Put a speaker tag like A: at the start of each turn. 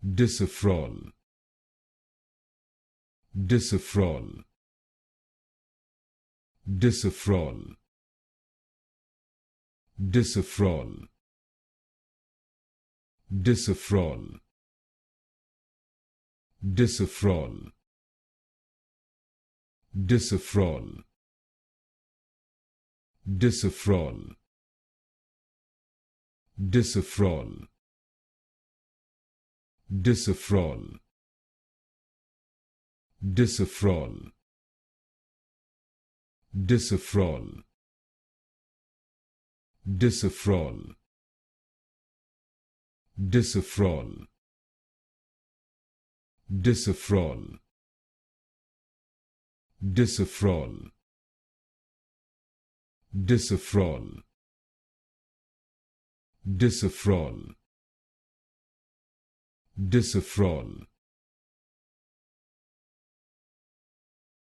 A: Disophrol, Disophrol, Disophrol, Disophrol, Disophrol, Disophrol, Disophrol, Disophrol, Disophrol, Disophrol, Disophrol, Disophrol, Disophrol, Disophrol, Disophrol, Disophrol, Disophrol, Disophrol, Disophrol,